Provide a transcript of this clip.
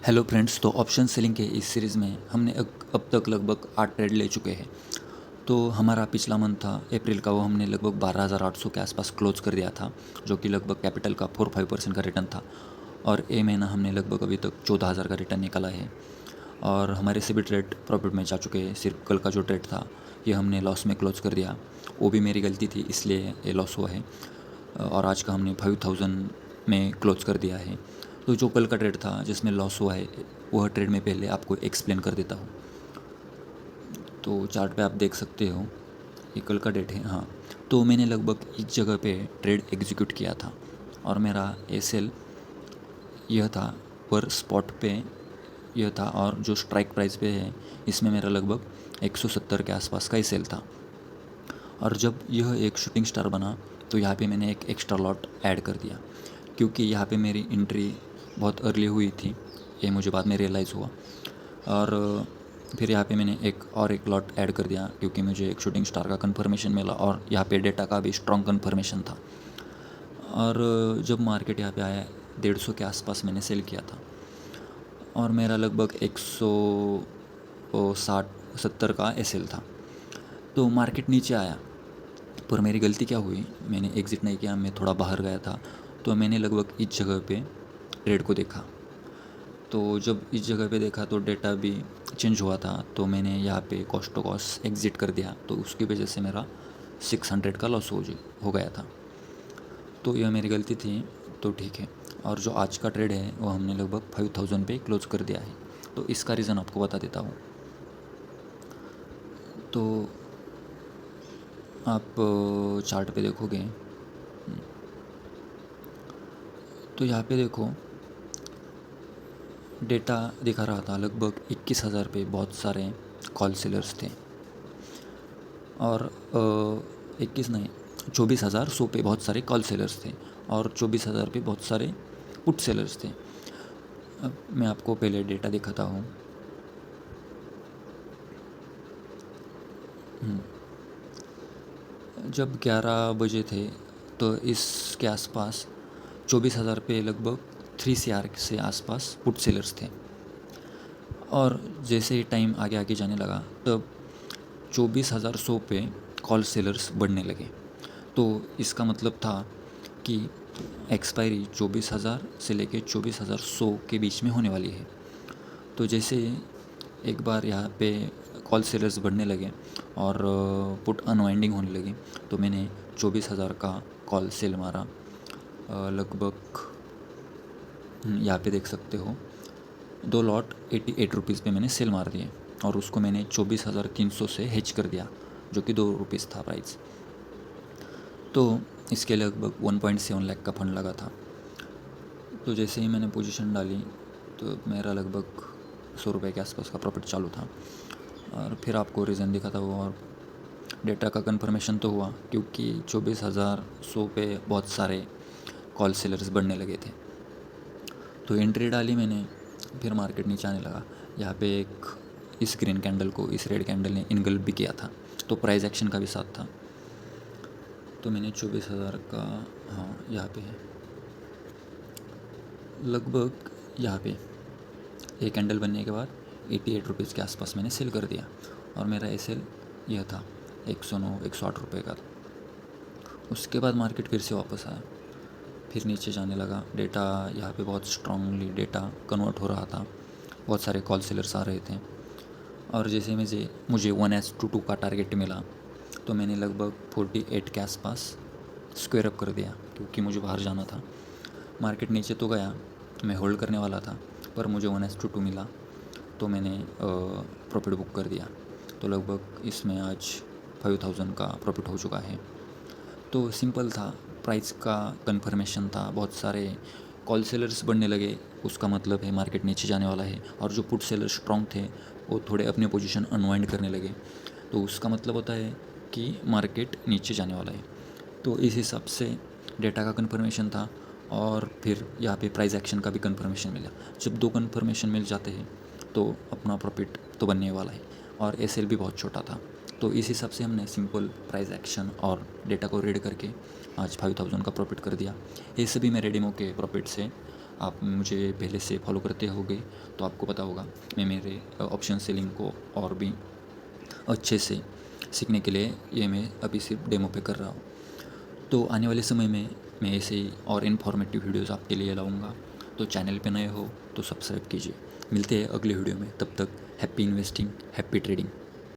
Hello friends. तो option selling के इस सीरीज़ में हमने अब तक लगभग 8 ट्रेड ले चुके हैं। तो हमारा पिछला मंथ था अप्रैल का, वो हमने लगभग 12,800 के आसपास क्लोज कर दिया था, जो कि लगभग कैपिटल का 4-5% का रिटर्न था। और ये महीना हमने लगभग अभी तक 14,000 का रिटर्न निकाला है। और हमारे सभी ट्रेड प्रॉफिट में जा चुके हैं। सिर्फ कल का जो ट्रेड था ये हमने लॉस में क्लोज कर दिया, वो भी मेरी गलती थी, इसलिए ये लॉस हुआ है। और आज का हमने 5,000 में क्लोज कर दिया है। तो जो कल का ट्रेड था जिसमें लॉस हुआ है, वह ट्रेड मैं पहले आपको एक्सप्लेन कर देता हूँ। तो चार्ट पे आप देख सकते हो, ये कल का डेट है। हाँ, तो मैंने लगभग इस जगह पे ट्रेड एग्जीक्यूट किया था और मेरा एसएल यह था, पर स्पॉट पे यह था, और जो स्ट्राइक प्राइस पे है इसमें मेरा लगभग 170 के आसपास का एसएल था। और जब यह एक शूटिंग स्टार बना तो यहाँ पे मैंने एक एक्स्ट्रा लॉट ऐड कर दिया, क्योंकि यहाँ पे मेरी एंट्री बहुत अर्ली हुई थी, ये मुझे बाद में रियलाइज़ हुआ। और फिर यहाँ पे मैंने एक लॉट ऐड कर दिया, क्योंकि मुझे एक शूटिंग स्टार का कंफर्मेशन मिला और यहाँ पे डेटा का भी स्ट्रॉन्ग कंफर्मेशन था। और जब मार्केट यहाँ पे आया 150 के आसपास मैंने सेल किया था, और मेरा लगभग 160-70 का एसएल था। तो मार्केट नीचे आया, पर मेरी गलती क्या हुई, मैंने एग्ज़िट नहीं किया, मैं थोड़ा बाहर गया था। तो मैंने लगभग इस जगह पे ट्रेड को देखा। तो जब इस जगह पे देखा तो डेटा भी चेंज हुआ था, तो मैंने यहाँ पे कॉस्ट टू कॉस्ट एग्ज़िट कर दिया। तो उसकी वजह से मेरा 600 का लॉस हो गया था। तो यह मेरी गलती थी, तो ठीक है। और जो आज का ट्रेड है वो हमने लगभग 5,000 पे क्लोज कर दिया है। तो इसका रीज़न आपको बता देता हूँ। तो आप चार्ट पे देखोगे तो यहाँ पे देखो, डेटा दिखा रहा था लगभग 21,000 पे बहुत सारे कॉल सेलर्स थे, और 21 नहीं, 24,100 पे बहुत सारे कॉल सेलर्स थे, और 24,000 पे बहुत सारे पुट सेलर्स थे। अब मैं आपको पहले डेटा दिखाता हूँ। जब 11 बजे थे तो इसके आसपास 24,000 पे लगभग 3 CR से आसपास पुट सेलर्स थे। और जैसे ही टाइम आगे आगे जाने लगा तब 24,100 पे कॉल सेलर्स बढ़ने लगे। तो इसका मतलब था कि एक्सपायरी 24,000 से लेके 24,100 के बीच में होने वाली है। तो जैसे एक बार यहाँ पे कॉल सेलर्स बढ़ने लगे और पुट अनवाइंडिंग होने लगी, तो मैंने 24,000 का कॉल सेल मारा। लगभग यहाँ पे देख सकते हो 2 लॉट 88 रुपीज़ पे मैंने सेल मार दिए, और उसको मैंने 24,300 से हेज कर दिया, जो कि 2 रुपीज़ था प्राइस। तो इसके लगभग 1.7 लाख का फंड लगा था। तो जैसे ही मैंने पोजीशन डाली तो मेरा लगभग 100 रुपये के आसपास का प्रॉफिट चालू था। और फिर आपको रीज़न दिखा था वो, और डेटा का कंफर्मेशन तो हुआ, क्योंकि 24,100 पे बहुत सारे कॉल सेलर्स बढ़ने लगे थे। तो एंट्री डाली मैंने, फिर मार्केट नीचे आने लगा। यहाँ पे एक इस ग्रीन कैंडल को इस रेड कैंडल ने इनगल्फ भी किया था, तो प्राइस एक्शन का भी साथ था। तो मैंने 24,000 का, हाँ यहाँ पे है लगभग, यहाँ पे एक कैंडल बनने के बाद 88 रुपीज़ के आसपास मैंने सेल कर दिया, और मेरा एसएल यह था 109-108 रुपये का। उसके बाद मार्केट फिर से वापस आया, फिर नीचे जाने लगा। डेटा यहाँ पे बहुत स्ट्रांगली डेटा कन्वर्ट हो रहा था, बहुत सारे कॉल सेलर्स आ रहे थे। और जैसे मुझे 1:2 का टारगेट मिला, तो मैंने लगभग 48 के आसपास स्क्वायर अप कर दिया, क्योंकि मुझे बाहर जाना था। मार्केट नीचे तो गया, मैं होल्ड करने वाला था, पर मुझे 1:2 मिला, तो मैंने प्रॉफिट बुक कर दिया। तो लगभग इसमें आज 5,000 का प्रॉफिट हो चुका है। तो सिंपल था, प्राइस का कंफर्मेशन था, बहुत सारे कॉल सेलर्स बढ़ने लगे, उसका मतलब है मार्केट नीचे जाने वाला है। और जो पुट सेलर स्ट्रॉन्ग थे वो थोड़े अपने पोजीशन अनवाइंड करने लगे, तो उसका मतलब होता है कि मार्केट नीचे जाने वाला है। तो इस हिसाब से डेटा का कंफर्मेशन था, और फिर यहाँ पे प्राइस एक्शन का भी कंफर्मेशन मिला। जब 2 कंफर्मेशन मिल जाते हैं तो अपना प्रॉफिट तो बनने वाला है, और एसएल भी बहुत छोटा था। तो इस हिसाब से हमने सिंपल प्राइस एक्शन और डेटा को रीड करके आज 5,000 का प्रॉफिट कर दिया। ये सभी मेरे डेमो के प्रॉफिट से आप मुझे पहले से फॉलो करते होगे तो आपको पता होगा, मैं मेरे ऑप्शन सेलिंग को और भी अच्छे से सीखने के लिए ये मैं अभी सिर्फ डेमो पे कर रहा हूँ। तो आने वाले समय में मैं ऐसे ही और इन्फॉर्मेटिव वीडियोस आपके लिए लाऊंगा। तो चैनल पे नए हो तो सब्सक्राइब कीजिए। मिलते हैं अगले वीडियो में, तब तक हैप्पी इन्वेस्टिंग, हैप्पी ट्रेडिंग।